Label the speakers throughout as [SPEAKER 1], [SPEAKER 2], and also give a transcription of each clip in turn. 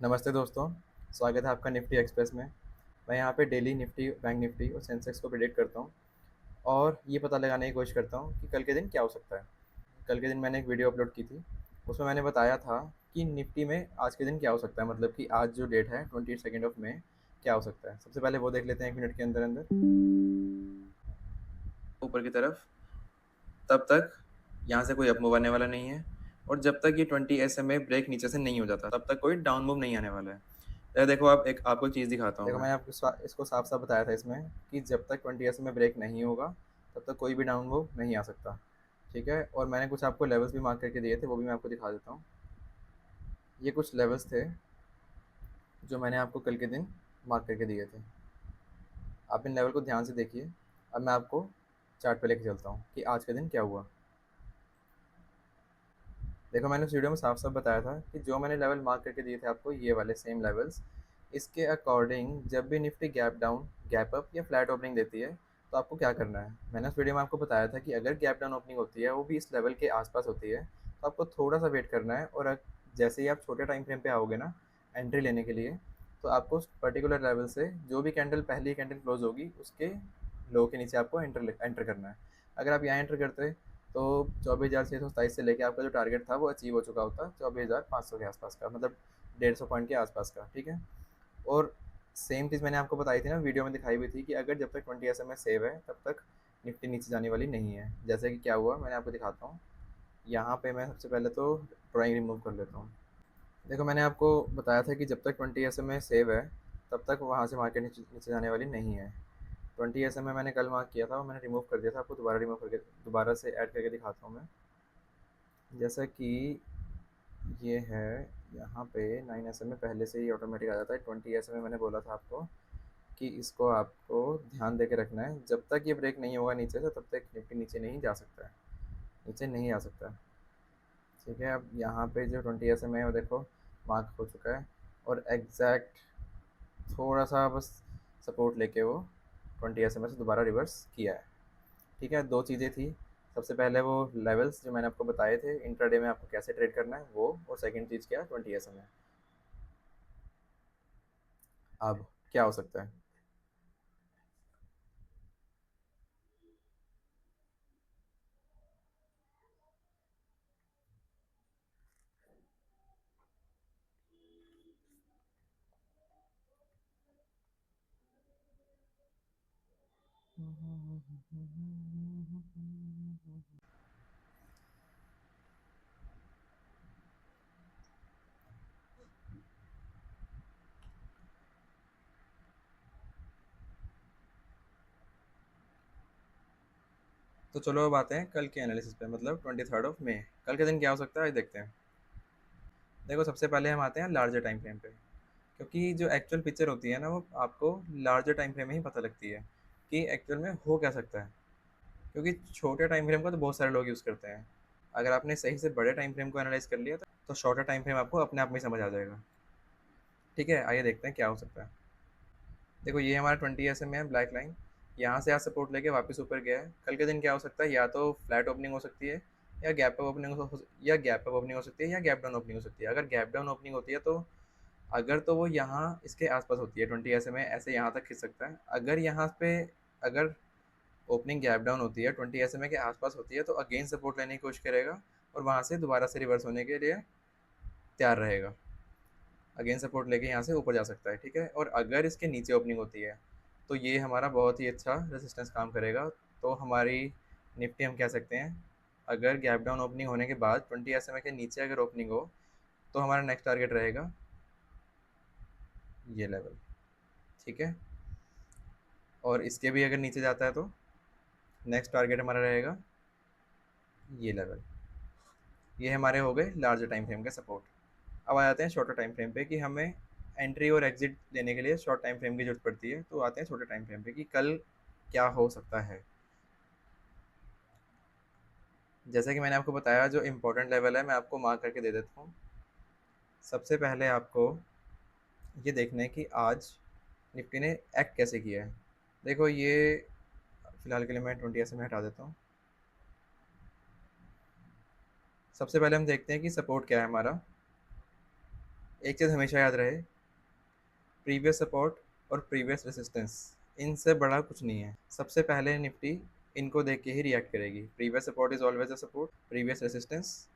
[SPEAKER 1] नमस्ते दोस्तों, स्वागत है आपका निफ्टी एक्सप्रेस में। मैं यहाँ पे डेली निफ्टी, बैंक निफ्टी और सेंसेक्स को प्रेडिक्ट करता हूँ और ये पता लगाने की कोशिश करता हूँ कि कल के दिन क्या हो सकता है। कल के दिन मैंने एक वीडियो अपलोड की थी, उसमें मैंने बताया था कि निफ्टी में आज के दिन क्या हो सकता है, मतलब कि आज जो डेट है 22 ऑफ मई, क्या हो सकता है। सबसे पहले वो देख लेते हैं 1 मिनट के अंदर अंदर ऊपर की तरफ। तब तक यहाँ से कोई अप मूव आने वाला नहीं है और जब तक ये 20 SMA ब्रेक नीचे से नहीं हो जाता तब तक कोई डाउन मूव नहीं आने वाला है। देखो, आप एक आपको चीज़ दिखाता हूँ। देखो, मैंने आपको इसको साफ साफ बताया था इसमें कि जब तक 20 SMA ब्रेक नहीं होगा तब तक कोई भी डाउन मूव नहीं आ सकता। ठीक है, और मैंने कुछ आपको लेवल्स भी मार्क करके दिए थे, वो भी मैं आपको दिखा देता हूँ। ये कुछ लेवल्स थे जो मैंने आपको कल के दिन मार्क करके दिए थे। आप इन लेवल को ध्यान से देखिए। अब मैं आपको चार्ट पे लेके चलता हूँ कि आज के दिन क्या हुआ। देखो, मैंने उस वीडियो में साफ साफ बताया था कि जो मैंने लेवल मार्क करके दिए थे आपको, ये वाले सेम लेवल्स, इसके अकॉर्डिंग जब भी Nifty gap down, gap up या फ्लैट ओपनिंग देती है तो आपको क्या करना है। मैंने उस वीडियो में आपको बताया था कि अगर गैप डाउन ओपनिंग होती है, वो भी इस लेवल के आसपास होती है, तो आपको थोड़ा सा वेट करना है। और जैसे ही आप छोटे टाइम फ्रेम पे आओगे ना एंट्री लेने के लिए, तो आपको उस पर्टिकुलर लेवल से जो भी कैंडल, पहली कैंडल क्लोज होगी उसके लो के नीचे आपको एंटर करना है। अगर आप यहाँ एंटर करते तो 24,627 से लेके आपका जो टारगेट था वो अचीव हो चुका होता, 24,500 के आसपास का, मतलब 150 पॉइंट के आसपास का। ठीक है, और सेम चीज़ मैंने आपको बताई थी ना, वीडियो में दिखाई हुई थी कि अगर जब तक 20 SMA सेव है तब तक निफ्टी नीचे जाने वाली नहीं है। जैसे कि क्या हुआ मैंने आपको दिखाता हूँ। यहाँ पे मैं सबसे पहले तो ड्राइंग रिमूव कर लेता हूँ। देखो, मैंने आपको बताया था कि जब तक 20 SMA सेव है तब तक वहाँ से मार्केट नीचे नीचे जाने वाली नहीं है। 20 SMA मैंने कल मार्क किया था और मैंने रिमूव कर दिया था। आपको दोबारा रिमूव करके दोबारा से ऐड करके दिखाता हूँ मैं। जैसा कि ये है, यहाँ पे 9 SMA पहले से ही ऑटोमेटिक आ जाता है। 20 SMA मैंने बोला था आपको कि इसको आपको ध्यान दे के रखना है। जब तक ये ब्रेक नहीं होगा नीचे से तब तक निफ्टी नीचे नहीं जा सकता है, नीचे नहीं आ सकता है। ठीक है, अब यहाँ पे जो 20 SMA है वो देखो मार्क हो चुका है और एग्जैक्ट थोड़ा सा बस सपोर्ट लेके वो 20 SMA से दोबारा रिवर्स किया है। ठीक है, दो चीज़ें थी। सबसे पहले वो लेवल्स जो मैंने आपको बताए थे इंट्राडे में आपको कैसे ट्रेड करना है वो, और सेकंड चीज़ क्या, 20 SMA। अब क्या हो सकता है। तो चलो अब आते हैं कल के एनालिसिस पे, मतलब 23 कल के दिन क्या हो सकता है आज देखते हैं। देखो, सबसे पहले हम आते हैं लार्जर टाइम फ्रेम पे, क्योंकि जो एक्चुअल पिक्चर होती है ना वो आपको लार्जर टाइम फ्रेम में ही पता लगती है कि एक्चुअल में हो क्या सकता है। क्योंकि छोटे टाइम फ्रेम का तो बहुत सारे लोग यूज़ करते हैं। अगर आपने सही से बड़े टाइम फ्रेम को एनालाइज कर लिया तो शॉर्टर टाइम फ्रेम आपको अपने आप में समझ आ जाएगा। ठीक है, आइए देखते हैं क्या हो सकता है। देखो, ये हमारा 20 SMA है, ब्लैक लाइन। यहाँ से आज सपोर्ट लेके वापस ऊपर गया है। कल के दिन क्या हो सकता है, या तो फ्लैट ओपनिंग हो सकती है, या गैप अप ओपनिंग या गैप अप ओपनिंग हो सकती है, या गैप डाउन ओपनिंग हो सकती है। अगर गैप डाउन ओपनिंग होती है तो अगर तो वो यहाँ इसके आसपास होती है 20 SMA, ऐसे यहाँ तक खिंच सकता है। अगर यहाँ पे अगर ओपनिंग गैप डाउन होती है 20 SMA के आसपास होती है तो अगेन सपोर्ट लेने की कोशिश करेगा और वहाँ से दोबारा से रिवर्स होने के लिए तैयार रहेगा। अगेन सपोर्ट लेके यहाँ से ऊपर जा सकता है। ठीक है, और अगर इसके नीचे ओपनिंग होती है तो ये हमारा बहुत ही अच्छा रेजिस्टेंस काम करेगा। तो हमारी निफ्टी हम कह सकते हैं, अगर गैप डाउन ओपनिंग होने के बाद 20 SMA के नीचे अगर ओपनिंग हो तो हमारा नेक्स्ट टारगेट रहेगा ये लेवल। ठीक है, और इसके भी अगर नीचे जाता है तो नेक्स्ट टारगेट हमारा रहेगा ये लेवल। ये हमारे हो गए लार्जर टाइम फ्रेम के सपोर्ट। अब आ जाते हैं शॉर्टर टाइम फ्रेम पे कि हमें एंट्री और एग्जिट लेने के लिए शॉर्ट टाइम फ्रेम की जरूरत पड़ती है। तो आते हैं छोटे टाइम फ्रेम पे कि कल क्या हो सकता है। जैसे कि मैंने आपको बताया, जो इम्पोर्टेंट लेवल है मैं आपको मार्क करके दे देता हूँ। सबसे पहले आपको ये देखना है कि आज निफ्टी ने एक्ट कैसे किया है। देखो, ये फिलहाल के लिए मैं 20 SMA हटा देता हूँ। सबसे पहले हम देखते हैं कि सपोर्ट क्या है हमारा। एक चीज़ हमेशा याद रहे, प्रीवियस सपोर्ट और प्रीवियस रेसिस्टेंस, इनसे बड़ा कुछ नहीं है। सबसे पहले निफ्टी इनको देख के ही रिएक्ट करेगी। Previous support is always a support, previous resistance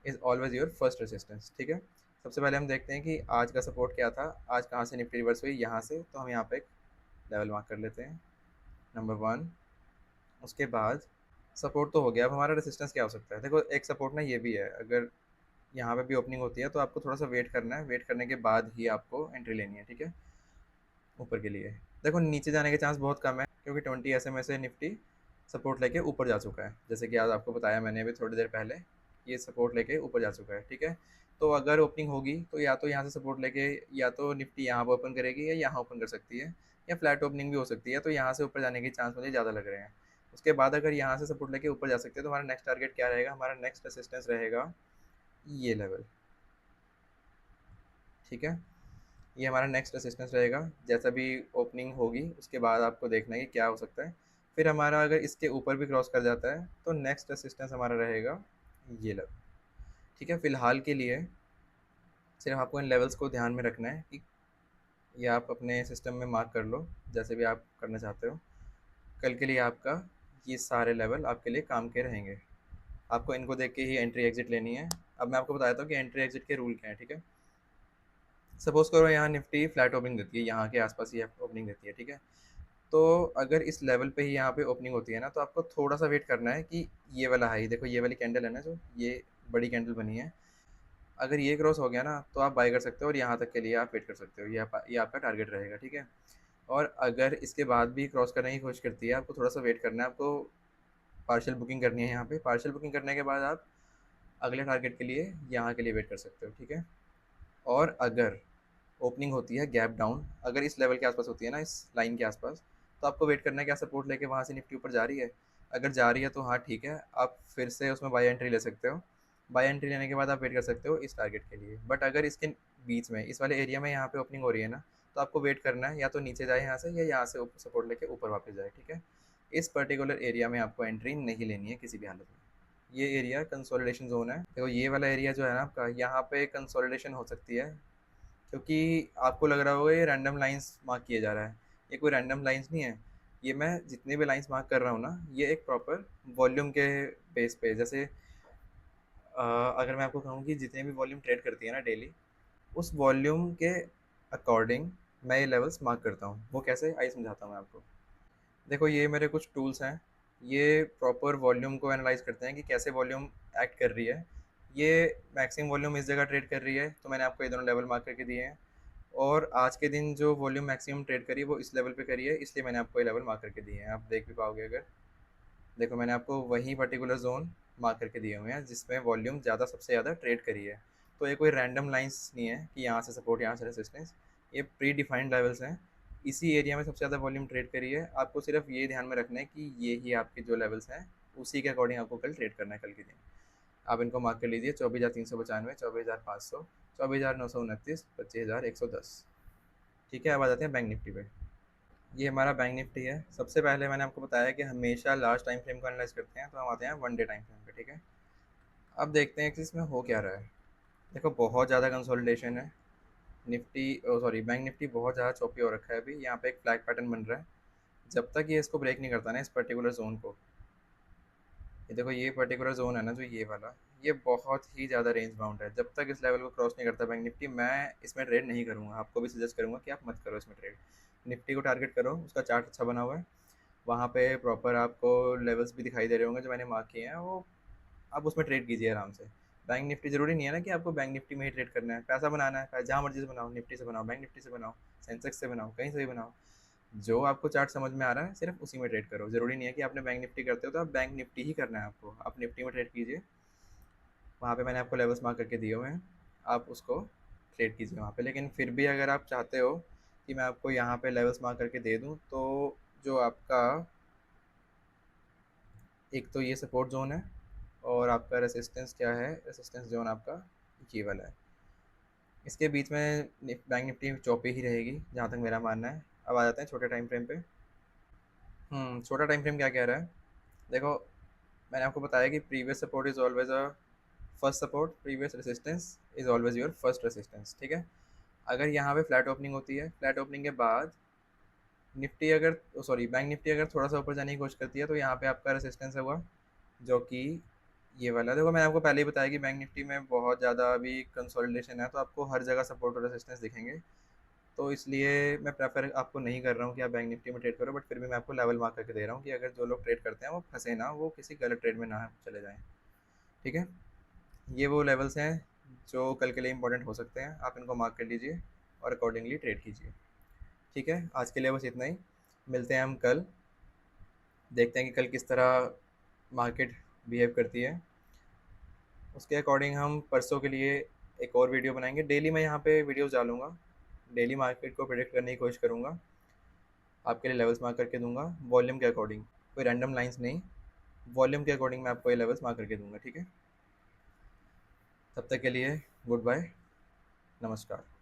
[SPEAKER 1] is always your first resistance, ठीक है। सबसे पहले हम देखते हैं कि आज का सपोर्ट क्या था, आज कहाँ से निफ्टी रिवर्स हुई, यहाँ से। तो हम यहाँ पे एक लेवल मार्क कर लेते हैं, नंबर वन। उसके बाद सपोर्ट तो हो गया, अब हमारा रेसिस्टेंस क्या हो सकता है। देखो एक सपोर्ट ना ये भी है, अगर यहाँ पे भी ओपनिंग होती है तो आपको थोड़ा सा वेट करना है, वेट करने के बाद ही आपको एंट्री लेनी है, ठीक है। ऊपर के लिए देखो नीचे जाने के चांस बहुत कम है, क्योंकि 20 SMA से निफ्टी सपोर्ट लेके ऊपर जा चुका है, जैसे कि आज आपको बताया मैंने अभी थोड़ी देर पहले, ये सपोर्ट लेके ऊपर जा चुका है, ठीक है। तो अगर ओपनिंग होगी तो या तो यहाँ से सपोर्ट लेके या तो निफ्टी यहाँ पर ओपन करेगी या यहाँ ओपन कर सकती है, या फ्लैट ओपनिंग भी हो सकती है। तो यहाँ से ऊपर जाने के चांस मुझे ज़्यादा लग रहे हैं। उसके बाद अगर यहाँ से सपोर्ट लेके ऊपर जा सकते हैं तो हमारा नेक्स्ट टारगेट क्या रहेगा, हमारा नेक्स्ट असिस्टेंस रहेगा ये लेवल, ठीक है। ये हमारा नेक्स्ट रेसिस्टेंस रहेगा। जैसा भी ओपनिंग होगी उसके बाद आपको देखना है कि क्या हो सकता है। फिर हमारा अगर इसके ऊपर भी क्रॉस कर जाता है तो नेक्स्ट रेसिस्टेंस हमारा रहेगा ये लेवल, ठीक है। फिलहाल के लिए सिर्फ आपको इन लेवल्स को ध्यान में रखना है कि ये आप अपने सिस्टम में मार्क कर लो जैसे भी आप करना चाहते हो। कल के लिए आपका ये सारे लेवल आपके लिए काम के रहेंगे। आपको इनको देख के ही एंट्री एग्जिट लेनी है। अब मैं आपको बताया था कि एंट्री एग्जिट के रूल क्या है, ठीक है। सपोज करो यहाँ निफ्टी फ्लैट ओपनिंग देती है, यहाँ के आसपास ही ओपनिंग देती है, ठीक है। तो अगर इस लेवल पे ही यहाँ पे ओपनिंग होती है ना, तो आपको थोड़ा सा वेट करना है कि ये वाला हाई, देखो ये वाली कैंडल है ना, जो ये बड़ी कैंडल बनी है, अगर ये क्रॉस हो गया ना तो आप बाय कर सकते हो और यहाँ तक के लिए आप वेट कर सकते हो। ये आपका टारगेट रहेगा, ठीक है। और अगर इसके बाद भी क्रॉस करने की कोशिश करती है, आपको थोड़ा सा वेट करना है, आपको पार्शियल बुकिंग करनी है यहाँ पे। पार्शियल बुकिंग करने के बाद आप अगले टारगेट के लिए यहाँ के लिए वेट कर सकते हो, ठीक है। और अगर ओपनिंग होती है गैप डाउन, अगर इस लेवल के आसपास होती है ना, इस लाइन के आसपास, तो आपको वेट करना है क्या सपोर्ट लेके वहाँ से निफ्टी ऊपर जा रही है। अगर जा रही है तो हाँ ठीक है, आप फिर से उसमें बाय एंट्री ले सकते हो। बाय एंट्री लेने के बाद आप वेट कर सकते हो इस टारगेट के लिए। बट अगर इसके बीच में इस वाले एरिया में यहाँ पे ओपनिंग हो रही है ना, तो आपको वेट करना है, या तो नीचे जाए यहाँ से या यहाँ से सपोर्ट लेके ऊपर वापस जाए, ठीक है। इस पर्टिकुलर एरिया में आपको एंट्री नहीं लेनी है किसी भी हालत में। ये एरिया कंसोलिडेशन जोन है। देखो ये वाला एरिया जो है ना आपका, यहाँ पे कंसोलिडेशन हो सकती है, क्योंकि आपको लग रहा होगा ये रैंडम लाइंस मार्क किया जा रहा है। ये कोई रैंडम लाइंस नहीं है। ये मैं जितने भी लाइंस मार्क कर रहा हूँ ना, ये एक प्रॉपर वॉल्यूम के बेस पे, जैसे अगर मैं आपको कहूँ कि जितने भी वॉल्यूम ट्रेड करती है ना डेली, उस वॉल्यूम के अकॉर्डिंग मैं ये लेवल्स मार्क करता हूँ। वो कैसे, आइए समझाता हूँ मैं आपको। देखो ये मेरे कुछ टूल्स हैं, ये प्रॉपर वॉल्यूम को एनालाइज करते हैं कि कैसे वॉल्यूम एक्ट कर रही है। ये मैक्सिमम वॉल्यूम इस जगह ट्रेड कर रही है, तो मैंने आपको ये दोनों लेवल मार्क करके दिए हैं। और आज के दिन जो वॉल्यूम मैक्सिमम ट्रेड करी है वो इस लेवल पे करी है, इसलिए मैंने आपको ये लेवल मार्क करके दिए हैं। आप देख भी पाओगे अगर, देखो मैंने आपको वही पर्टिकुलर जोन मार्क करके दिए हुए हैं जिसमें वॉल्यूम ज़्यादा सबसे ज़्यादा ट्रेड करी है। तो ये कोई रैंडम लाइंस नहीं है कि यहाँ से सपोर्ट यहाँ से रेसिस्टेंस, ये प्री डिफाइंड लेवल्स हैं। इसी एरिया में सबसे ज़्यादा वॉल्यूम ट्रेड करी है। आपको सिर्फ ये ध्यान में रखना है कि ये ही आपके जो लेवल्स हैं, उसी के अकॉर्डिंग आपको कल ट्रेड करना है कल के दिन। आप इनको मार्क कर लीजिए, 24,395, 24,500, 24,929, 25,110, ठीक है। अब आ जाते हैं बैंक निफ्टी पे। ये हमारा बैंक निफ्टी है। सबसे पहले मैंने आपको बताया कि हमेशा लास्ट टाइम फ्रेम को एनालाइज करते हैं, तो हम आते हैं वन डे टाइम फ्रेम पे, ठीक है। अब देखते हैं कि इसमें हो क्या रहा है। देखो बहुत ज़्यादा कंसोलिडेशन है। निफ्टी सॉरी बैंक निफ्टी बहुत ज़्यादा चौपी हो रखा है। अभी यहाँ पे एक फ्लैग पैटर्न बन रहा है। जब तक ये इसको ब्रेक नहीं करता ना, इस पर्टिकुलर जोन को, ये देखो ये पर्टिकुलर जोन है ना जो ये वाला, ये बहुत ही ज़्यादा रेंज बाउंड है। जब तक इस लेवल को क्रॉस नहीं करता बैंक निफ्टी, मैं इसमें ट्रेड नहीं करूँगा। आपको भी सजेस्ट करूँगा कि आप मत करो इसमें ट्रेड। निफ्टी को टारगेट करो, उसका चार्ट अच्छा बना हुआ है, वहाँ पे प्रॉपर आपको लेवल्स भी दिखाई दे रहे होंगे जो मैंने मार्क किए हैं, वो आप उसमें ट्रेड कीजिए आराम से। बैंक निफ्टी ज़रूरी नहीं है ना कि आपको बैंक निफ्टी में ही ट्रेड करना है। पैसा बनाना है, जहाँ मर्जी से बनाओ, निफ्टी से बनाओ, बैंक निफ्टी से बनाओ, सेंसेक्स से बनाओ, कहीं से भी बनाओ। जो आपको चार्ट समझ में आ रहा है सिर्फ उसी में ट्रेड करो। ज़रूरी नहीं है कि आपने बैंक निफ्टी करते हो तो आप बैंक निफ्टी ही करना है आपको। आप निफ्टी में ट्रेड कीजिए, वहाँ पे मैंने आपको लेवल्स मार्क करके दिए हुए हैं, आप उसको ट्रेड कीजिए वहाँ पे। लेकिन फिर भी अगर आप चाहते हो कि मैं आपको यहाँ पे लेवल्स मार्क करके दे दूँ, तो जो आपका एक तो ये सपोर्ट जोन है, और आपका रेसिस्टेंस क्या है, रेसिस्टेंस जोन आपका ये वाला है। इसके बीच में बैंक निफ्टी चौपी ही रहेगी जहाँ तक मेरा मानना है। अब आ जाते हैं छोटे टाइम फ्रेम पे। छोटा टाइम फ्रेम क्या कह रहा है। देखो मैंने आपको बताया कि previous support is always a first support, previous resistance is always your first resistance, ठीक है। अगर यहाँ पे फ्लैट ओपनिंग होती है, फ्लैट ओपनिंग के बाद निफ्टी अगर सॉरी बैंक निफ्टी अगर थोड़ा सा ऊपर जाने की कोशिश करती है तो यहाँ पे आपका रेसिस्टेंस होगा, जो कि ये वाला। देखो मैंने आपको पहले ही बताया कि बैंक निफ्टी में बहुत ज़्यादा अभी कंसोलिडेशन है, तो आपको हर जगह सपोर्ट और रेसिस्टेंस दिखेंगे। तो इसलिए मैं प्रेफर आपको नहीं कर रहा हूँ कि आप बैंक निफ्टी में ट्रेड करो, बट फिर भी मैं आपको लेवल मार्क करके दे रहा हूँ कि अगर जो लोग ट्रेड करते हैं वो फंसे ना, वो किसी गलत ट्रेड में ना चले जाएँ। ठीक है, ये वो लेवल्स हैं जो कल के लिए इंपॉर्टेंट हो सकते हैं, आप इनको मार्क कर लीजिए और अकॉर्डिंगली ट्रेड कीजिए। ठीक है, आज के लिए बस इतना ही। मिलते हैं हम कल, देखते हैं कि कल किस तरह मार्केट बिहेव करती है। उसके अकॉर्डिंग हम परसों के लिए एक और वीडियो बनाएंगे। डेली मैं यहाँ पे वीडियोस डालूंगा, डेली मार्केट को प्रेडिक्ट करने की कोशिश करूँगा, आपके लिए लेवल्स मार्क करके दूंगा वॉल्यूम के अकॉर्डिंग, कोई रैंडम लाइंस नहीं, वॉल्यूम के अकॉर्डिंग मैं आपको ये लेवल्स मार्क करके दूंगा। ठीक है, तब तक के लिए गुड बाय, नमस्कार।